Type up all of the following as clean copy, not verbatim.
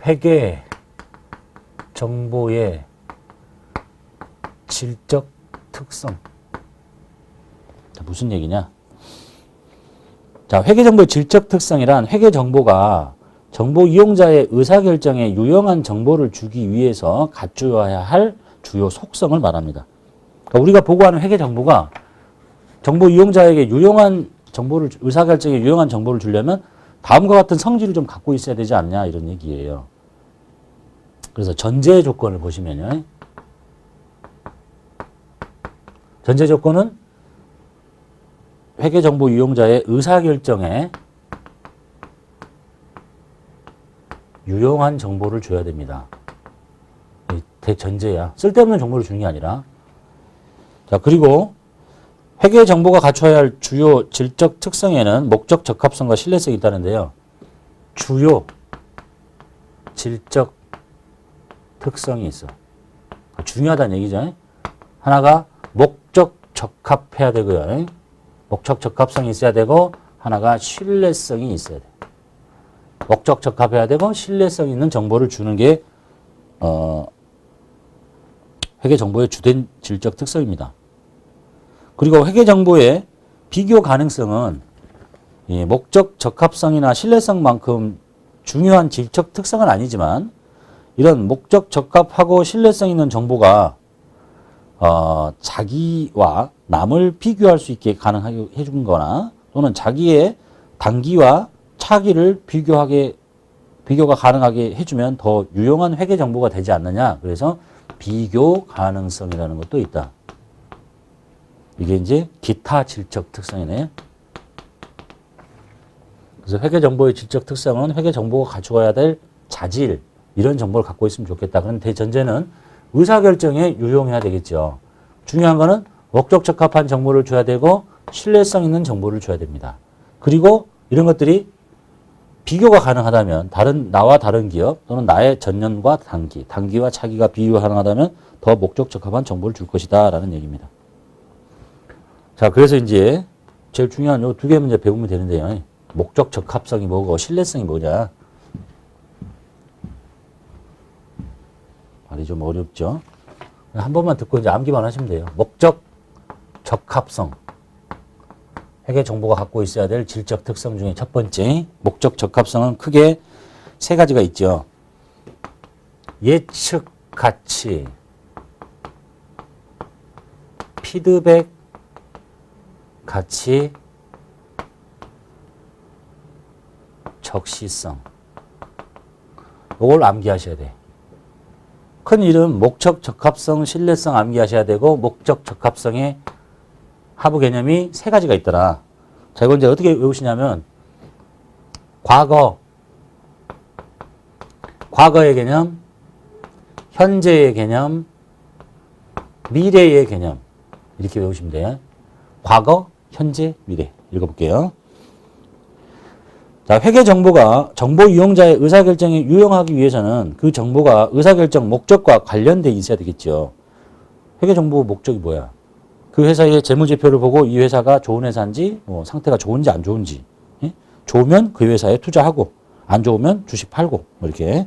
회계 정보의 질적 특성. 자, 무슨 얘기냐? 자, 회계 정보의 질적 특성이란 회계 정보가 정보 이용자의 의사결정에 유용한 정보를 주기 위해서 갖추어야 할 주요 속성을 말합니다. 그러니까 우리가 보고하는 회계 정보가 정보 이용자에게 유용한 정보를, 의사결정에 유용한 정보를 주려면 다음과 같은 성질을 좀 갖고 있어야 되지 않냐, 이런 얘기예요. 그래서 전제 조건을 보시면요. 전제 조건은 회계 정보 이용자의 의사결정에 유용한 정보를 줘야 됩니다. 대전제야. 쓸데없는 정보를 주는 게 아니라. 자, 그리고 회계 정보가 갖춰야 할 주요 질적 특성에는 목적 적합성과 신뢰성이 있다는데요. 주요 질적 특성이 있어. 중요하다는 얘기죠. 하나가 목적 적합해야 되고요. 목적 적합성이 있어야 되고, 하나가 신뢰성이 있어야 돼. 목적 적합해야 되고 신뢰성 있는 정보를 주는 게 회계 정보의 주된 질적 특성입니다. 그리고 회계 정보의 비교 가능성은 이 목적 적합성이나 신뢰성만큼 중요한 질적 특성은 아니지만, 이런 목적 적합하고 신뢰성 있는 정보가 자기와 남을 비교할 수 있게 가능하게 해준 거나, 또는 자기의 단기와 차기를 비교가 가능하게 해주면 더 유용한 회계 정보가 되지 않느냐. 그래서 비교 가능성이라는 것도 있다. 이게 이제 기타 질적 특성이네. 그래서 회계 정보의 질적 특성은 회계 정보가 갖추어야 될 자질, 이런 정보를 갖고 있으면 좋겠다. 그런데 대전제는 의사결정에 유용해야 되겠죠. 중요한 거는 목적 적합한 정보를 줘야 되고 신뢰성 있는 정보를 줘야 됩니다. 그리고 이런 것들이 비교가 가능하다면, 나와 다른 기업 또는 나의 전년과 단기와 차기가 비교가 가능하다면 더 목적 적합한 정보를 줄 것이다 라는 얘기입니다. 자, 그래서 이제 제일 중요한 요 두 개 문제 배우면 되는데요. 목적 적합성이 뭐고 신뢰성이 뭐냐. 말이 좀 어렵죠. 한 번만 듣고 이제 암기만 하시면 돼요. 목적 적합성. 회계 정보가 갖고 있어야 될 질적 특성 중에 첫 번째, 목적 적합성은 크게 세 가지가 있죠. 예측 가치, 피드백 가치, 적시성. 이걸 암기하셔야 돼. 큰 이름 목적 적합성, 신뢰성 암기하셔야 되고, 목적 적합성의 하부 개념이 세 가지가 있더라. 자, 이건 이제 어떻게 외우시냐면, 과거의 개념, 현재의 개념, 미래의 개념. 이렇게 외우시면 돼요. 과거, 현재, 미래. 읽어볼게요. 자, 회계 정보가 정보 이용자의 의사결정에 유용하기 위해서는 그 정보가 의사결정 목적과 관련돼 있어야 되겠죠. 회계 정보 목적이 뭐야? 그 회사의 재무제표를 보고 이 회사가 좋은 회사인지, 상태가 좋은지 안 좋은지, 예? 좋으면 그 회사에 투자하고, 안 좋으면 주식 팔고, 이렇게.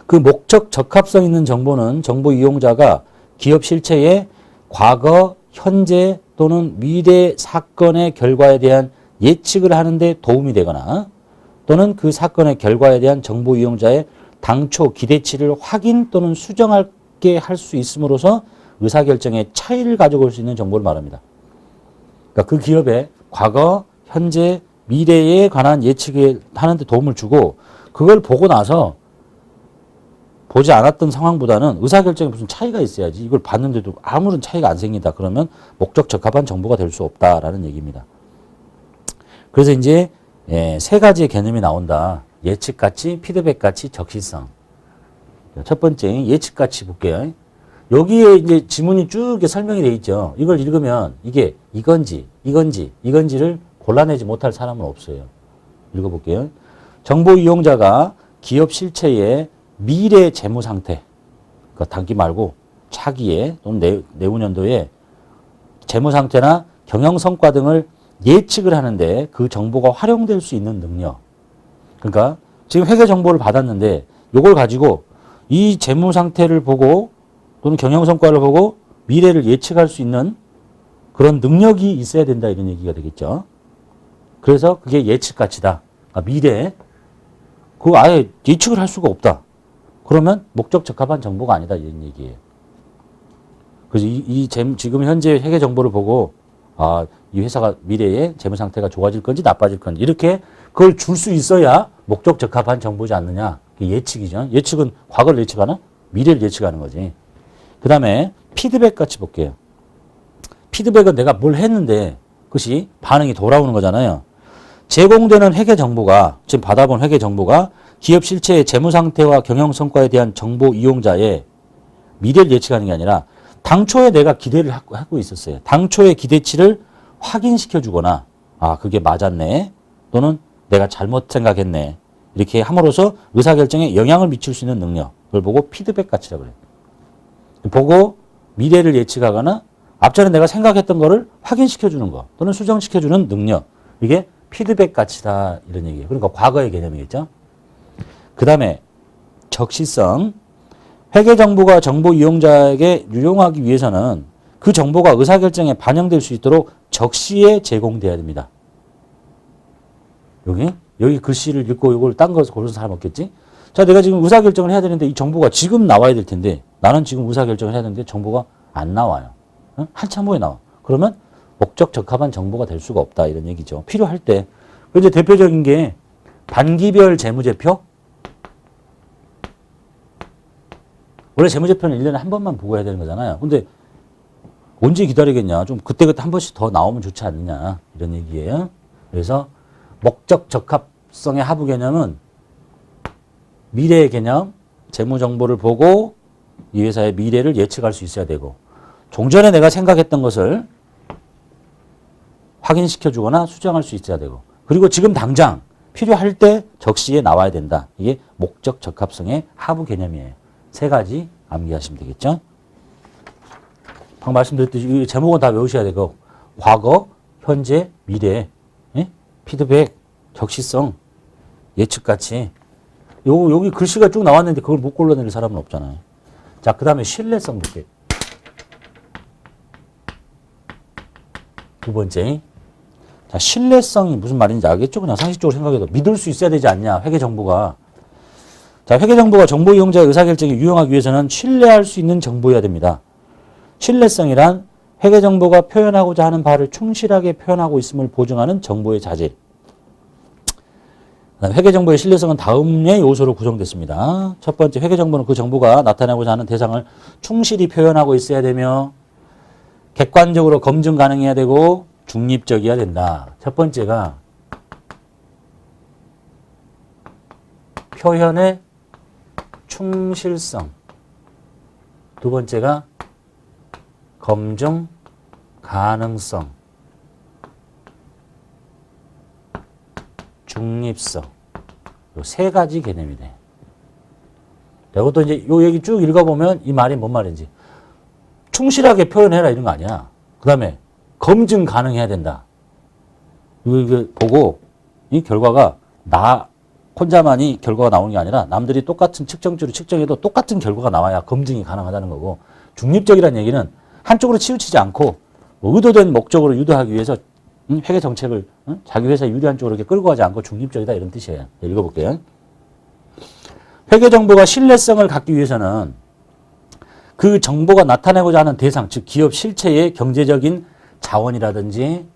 그 목적 적합성 있는 정보는 정보 이용자가 기업 실체의 과거, 현재 또는 미래 사건의 결과에 대한 예측을 하는데 도움이 되거나, 또는 그 사건의 결과에 대한 정보 이용자의 당초 기대치를 확인 또는 수정하게 할 수 있음으로써 의사결정에 차이를 가져올 수 있는 정보를 말합니다. 그러니까 그 기업의 과거, 현재, 미래에 관한 예측을 하는 데 도움을 주고, 그걸 보고 나서 보지 않았던 상황보다는 의사결정에 무슨 차이가 있어야지, 이걸 봤는데도 아무런 차이가 안 생긴다. 그러면 목적 적합한 정보가 될 수 없다라는 얘기입니다. 그래서 이제 세 가지의 개념이 나온다. 예측가치, 피드백가치, 적시성. 첫 번째 예측가치 볼게요. 여기에 이제 지문이 쭉 이렇게 설명이 되어 있죠. 이걸 읽으면 이게 이건지를 골라내지 못할 사람은 없어요. 읽어볼게요. 정보 이용자가 기업 실체의 미래 재무 상태, 그러니까 단기 말고 차기에 또는 내후년도에 재무 상태나 경영 성과 등을 예측을 하는데 그 정보가 활용될 수 있는 능력. 그러니까 지금 회계 정보를 받았는데 이걸 가지고 이 재무 상태를 보고 또는 경영 성과를 보고 미래를 예측할 수 있는 그런 능력이 있어야 된다 이런 얘기가 되겠죠. 그래서 그게 예측 가치다. 그러니까 미래에 그거 아예 예측을 할 수가 없다. 그러면 목적 적합한 정보가 아니다 이런 얘기예요. 그래서 지금 현재 회계 정보를 보고 이 회사가 미래에 재무 상태가 좋아질 건지 나빠질 건지 이렇게 그걸 줄 수 있어야 목적 적합한 정보지 않느냐. 예측이죠. 예측은 과거를 예측하나? 미래를 예측하는 거지. 그 다음에 피드백 같이 볼게요. 피드백은 내가 뭘 했는데 그것이 반응이 돌아오는 거잖아요. 제공되는 회계 정보가 지금 받아본 회계 정보가 기업 실체의 재무 상태와 경영 성과에 대한 정보 이용자의 미래를 예측하는 게 아니라 당초에 내가 기대를 하고 있었어요. 당초의 기대치를 확인시켜 주거나 그게 맞았네 또는 내가 잘못 생각했네 이렇게 함으로써 의사결정에 영향을 미칠 수 있는 능력 그걸 보고 피드백 가치라고 그래요. 보고 미래를 예측하거나 앞전에 내가 생각했던 거를 확인시켜 주는 거 또는 수정시켜 주는 능력 이게 피드백 가치다 이런 얘기예요. 그러니까 과거의 개념이겠죠. 그 다음에 적시성 회계 정보가 정보 이용자에게 유용하기 위해서는 그 정보가 의사결정에 반영될 수 있도록 적시에 제공돼야 됩니다. 여기 글씨를 읽고 이걸 딴 것을 고르는 사람 없겠지? 자, 내가 지금 의사결정을 해야 되는데 이 정보가 지금 나와야 될 텐데 나는 지금 의사결정을 해야 되는데 정보가 안 나와요. 한참 후에 나와. 그러면 목적 적합한 정보가 될 수가 없다 이런 얘기죠. 필요할 때. 이제 대표적인 게 단기별 재무제표. 원래 재무제표는 1년에 한 번만 보고 해야 되는 거잖아요. 근데 언제 기다리겠냐. 좀 그때그때 한 번씩 더 나오면 좋지 않느냐. 이런 얘기예요. 그래서 목적 적합성의 하부 개념은 미래의 개념, 재무정보를 보고 이 회사의 미래를 예측할 수 있어야 되고 종전에 내가 생각했던 것을 확인시켜 주거나 수정할 수 있어야 되고 그리고 지금 당장 필요할 때 적시에 나와야 된다. 이게 목적 적합성의 하부 개념이에요. 세 가지 암기하시면 되겠죠. 방금 말씀드렸듯이 이 제목은 다 외우셔야 되고 과거, 현재, 미래, 피드백, 적시성, 예측가치 여기 글씨가 쭉 나왔는데 그걸 못 골라낼 사람은 없잖아요. 자, 그 다음에 신뢰성 볼게요. 두 번째. 자, 신뢰성이 무슨 말인지 알겠죠? 그냥 상식적으로 생각해도 믿을 수 있어야 되지 않냐, 회계 정보가. 자, 회계 정보가 정보 이용자의 의사결정에 유용하기 위해서는 신뢰할 수 있는 정보여야 됩니다. 신뢰성이란 회계 정보가 표현하고자 하는 바를 충실하게 표현하고 있음을 보증하는 정보의 자질. 회계 정보의 신뢰성은 다음의 요소로 구성됐습니다. 첫 번째, 회계 정보는 그 정보가 나타내고자 하는 대상을 충실히 표현하고 있어야 되며 객관적으로 검증 가능해야 되고 중립적이어야 된다. 첫 번째가 표현의 충실성. 두 번째가 검증 가능성. 중립성. 요 세 가지 개념이 돼. 이것도 이제 요 얘기 쭉 읽어보면 이 말이 뭔 말인지. 충실하게 표현해라 이런 거 아니야. 그 다음에 검증 가능해야 된다. 이거 보고 이 결과가 나 혼자만이 결과가 나오는 게 아니라 남들이 똑같은 측정치로 측정해도 똑같은 결과가 나와야 검증이 가능하다는 거고 중립적이라는 얘기는 한쪽으로 치우치지 않고 의도된 목적으로 유도하기 위해서 회계 정책을 자기 회사 유리한 쪽으로 이렇게 끌고 가지 않고 중립적이다 이런 뜻이에요. 읽어볼게요. 회계 정보가 신뢰성을 갖기 위해서는 그 정보가 나타내고자 하는 대상, 즉 기업 실체의 경제적인 자원이라든지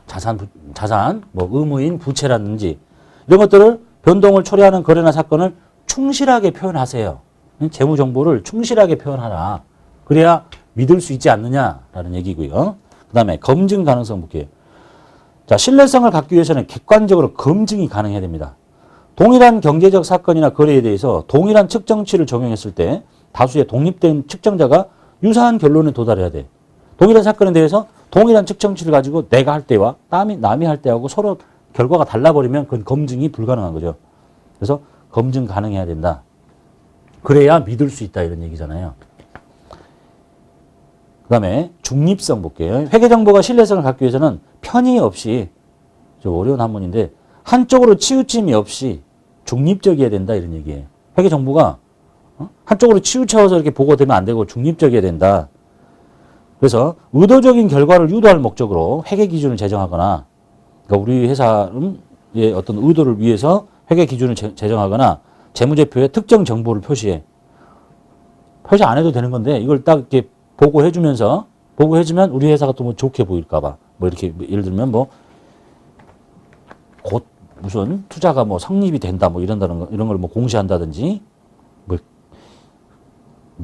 자산, 뭐 의무인 부채라든지 이런 것들을 변동을 초래하는 거래나 사건을 충실하게 표현하세요. 재무 정보를 충실하게 표현하라. 그래야 믿을 수 있지 않느냐라는 얘기고요. 그 다음에 검증 가능성 볼게요. 자, 신뢰성을 갖기 위해서는 객관적으로 검증이 가능해야 됩니다. 동일한 경제적 사건이나 거래에 대해서 동일한 측정치를 적용했을 때 다수의 독립된 측정자가 유사한 결론에 도달해야 돼. 동일한 사건에 대해서 동일한 측정치를 가지고 내가 할 때와 남이 할 때하고 서로 결과가 달라버리면 그건 검증이 불가능한 거죠. 그래서 검증 가능해야 된다. 그래야 믿을 수 있다 이런 얘기잖아요. 그 다음에 중립성 볼게요. 회계정보가 신뢰성을 갖기 위해서는 편의 없이 좀 어려운 한문인데 한쪽으로 치우침이 없이 중립적이어야 된다 이런 얘기예요. 회계 정보가 한쪽으로 치우쳐서 이렇게 보고되면 안 되고 중립적이어야 된다. 그래서 의도적인 결과를 유도할 목적으로 회계 기준을 제정하거나, 그러니까 우리 회사의 어떤 의도를 위해서 회계 기준을 제정하거나 재무제표에 특정 정보를 표시 안 해도 되는 건데 이걸 딱 이렇게 보고해주면 우리 회사가 또 뭐 좋게 보일까봐 뭐 이렇게 예를 들면 뭐 곧 무슨 투자가 뭐 성립이 된다 뭐 이런 걸 뭐 공시한다든지 뭐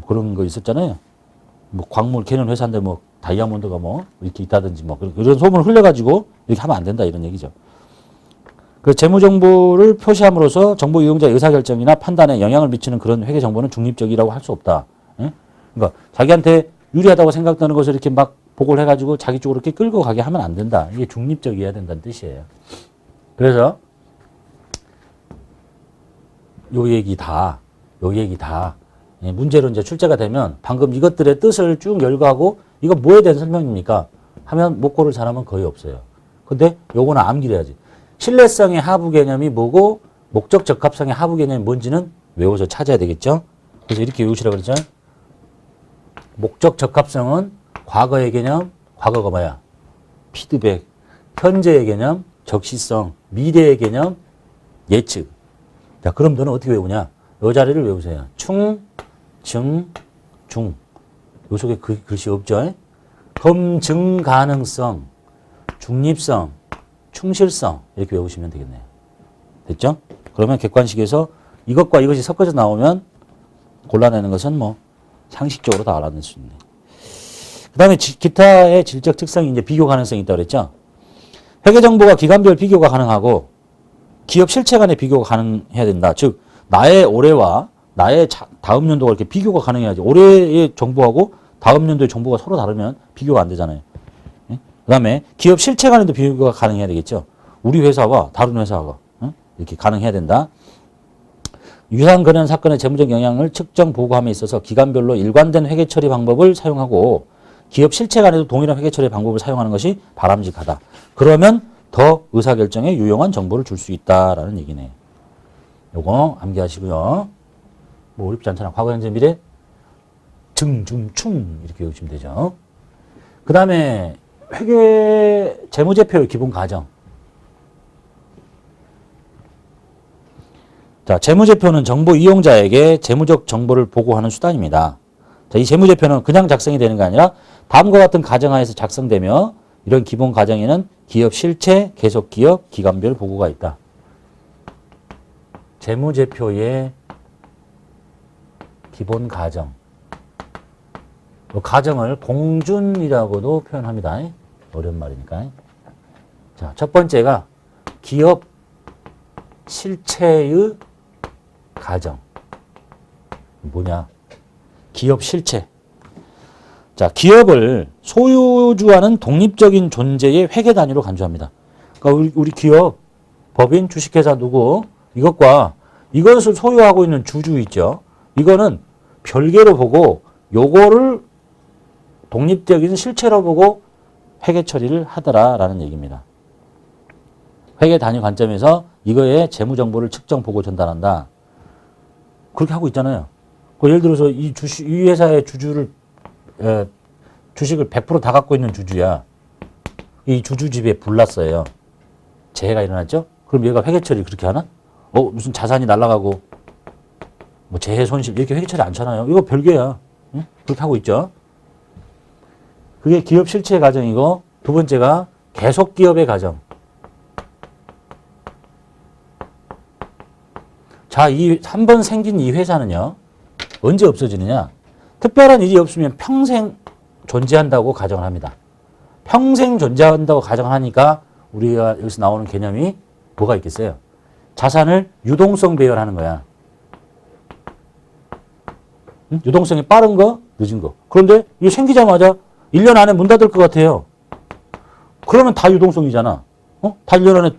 그런 거 있었잖아요. 뭐 광물 캐는 회사인데 뭐 다이아몬드가 뭐 이렇게 있다든지 뭐 이런 소문을 흘려가지고 이렇게 하면 안 된다 이런 얘기죠. 그 재무 정보를 표시함으로써 정보 이용자의 의사결정이나 판단에 영향을 미치는 그런 회계 정보는 중립적이라고 할 수 없다. 예? 그러니까 자기한테 유리하다고 생각되는 것을 이렇게 막 보고를 해가지고 자기 쪽으로 이렇게 끌고 가게 하면 안 된다. 이게 중립적이어야 된다는 뜻이에요. 그래서 요 얘기 다 예, 문제로 이제 출제가 되면 방금 이것들의 뜻을 쭉 열거하고 이거 뭐에 대한 설명입니까? 하면 목고를 잘하면 거의 없어요. 근데 요거는 암기를 해야지. 신뢰성의 하부 개념이 뭐고 목적 적합성의 하부 개념이 뭔지는 외워서 찾아야 되겠죠? 그래서 이렇게 외우시라고 그랬죠? 목적 적합성은 과거의 개념, 과거가 뭐야? 피드백. 현재의 개념, 적시성. 미래의 개념, 예측. 자, 그럼 너는 어떻게 외우냐? 요 자리를 외우세요. 충, 증, 중. 요 속에 글씨 없죠? 검증 가능성, 중립성, 충실성 이렇게 외우시면 되겠네요. 됐죠? 그러면 객관식에서 이것과 이것이 섞어져 나오면 골라내는 것은 뭐 상식적으로 다 알아낼 수 있네. 그 다음에 기타의 질적 특성이 이제 비교 가능성이 있다고 그랬죠? 회계 정보가 기간별 비교가 가능하고 기업 실체 간의 비교가 가능해야 된다. 즉, 나의 올해와 나의 다음 연도가 이렇게 비교가 가능해야지. 올해의 정보하고 다음 연도의 정보가 서로 다르면 비교가 안 되잖아요. 예? 그 다음에 기업 실체 간에도 비교가 가능해야 되겠죠. 우리 회사와 다른 회사가 이렇게 가능해야 된다. 유사한 그런 사건의 재무적 영향을 측정 보고함에 있어서 기간별로 일관된 회계 처리 방법을 사용하고 기업 실체 간에도 동일한 회계 처리 방법을 사용하는 것이 바람직하다. 그러면 더 의사결정에 유용한 정보를 줄 수 있다라는 얘기네요. 요거 암기하시고요. 뭐 어렵지 않잖아. 과거, 현재, 미래. 증, 중, 충 이렇게 외우시면 되죠. 그 다음에 회계 재무제표의 기본 과정. 자, 재무제표는 정보 이용자에게 재무적 정보를 보고하는 수단입니다. 자, 이 재무제표는 그냥 작성이 되는 게 아니라 다음과 같은 가정하에서 작성되며 이런 기본 과정에는 기업 실체, 계속기업, 기간별 보고가 있다. 재무제표의 기본 과정. 이 과정을 공준이라고도 표현합니다. 어려운 말이니까. 자, 첫 번째가 기업 실체의 과정. 뭐냐? 기업 실체. 자, 기업을 소유주와는 독립적인 존재의 회계 단위로 간주합니다. 그러니까 우리 기업, 법인, 주식회사 누구, 이것과 이것을 소유하고 있는 주주 있죠. 이거는 별개로 보고 요거를 독립적인 실체로 보고 회계 처리를 하더라라는 얘기입니다. 회계 단위 관점에서 이거의 재무 정보를 측정 보고 전달한다. 그렇게 하고 있잖아요. 예를 들어서 이 회사의 주식을 100% 다 갖고 있는 주주야. 이 주주 집에 불났어요. 재해가 일어났죠? 그럼 얘가 회계 처리 그렇게 하나? 무슨 자산이 날아가고 뭐 재해 손실 이렇게 회계 처리 않잖아요. 이거 별개야. 응? 그렇게 하고 있죠. 그게 기업 실체 과정이고 두 번째가 계속 기업의 과정. 자, 한 번 생긴 이 회사는요. 언제 없어지느냐? 특별한 일이 없으면 평생 존재한다고 가정을 합니다. 평생 존재한다고 가정을 하니까 우리가 여기서 나오는 개념이 뭐가 있겠어요? 자산을 유동성 배열하는 거야. 응? 유동성이 빠른 거, 늦은 거. 그런데 이게 생기자마자 1년 안에 문 닫을 것 같아요. 그러면 다 유동성이잖아. 다 1년 안에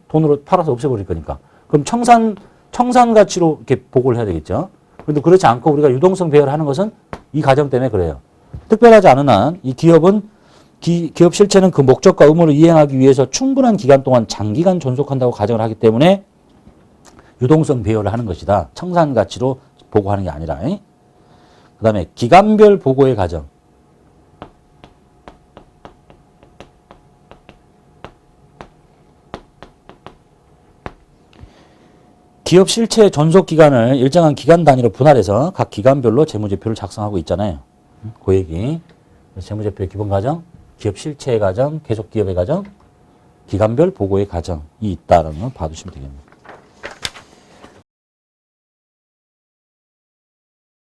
돈으로 팔아서 없애버릴 거니까. 그럼 청산 가치로 이렇게 보고를 해야 되겠죠. 그런데 그렇지 않고 우리가 유동성 배열하는 것은 이 과정 때문에 그래요. 특별하지 않은 한 이 기업은 기업 실체는 그 목적과 의무를 이행하기 위해서 충분한 기간 동안 장기간 존속한다고 가정을 하기 때문에 유동성 배열을 하는 것이다. 청산 가치로 보고하는 게 아니라. 그 다음에 기간별 보고의 과정. 기업 실체 존속 기간을 일정한 기간 단위로 분할해서 각 기간별로 재무제표를 작성하고 있잖아요. 그 얘기. 재무제표의 기본 과정, 기업 실체의 과정, 계속 기업의 과정, 기간별 보고의 과정이 있다라는 걸 봐두시면 되겠네요.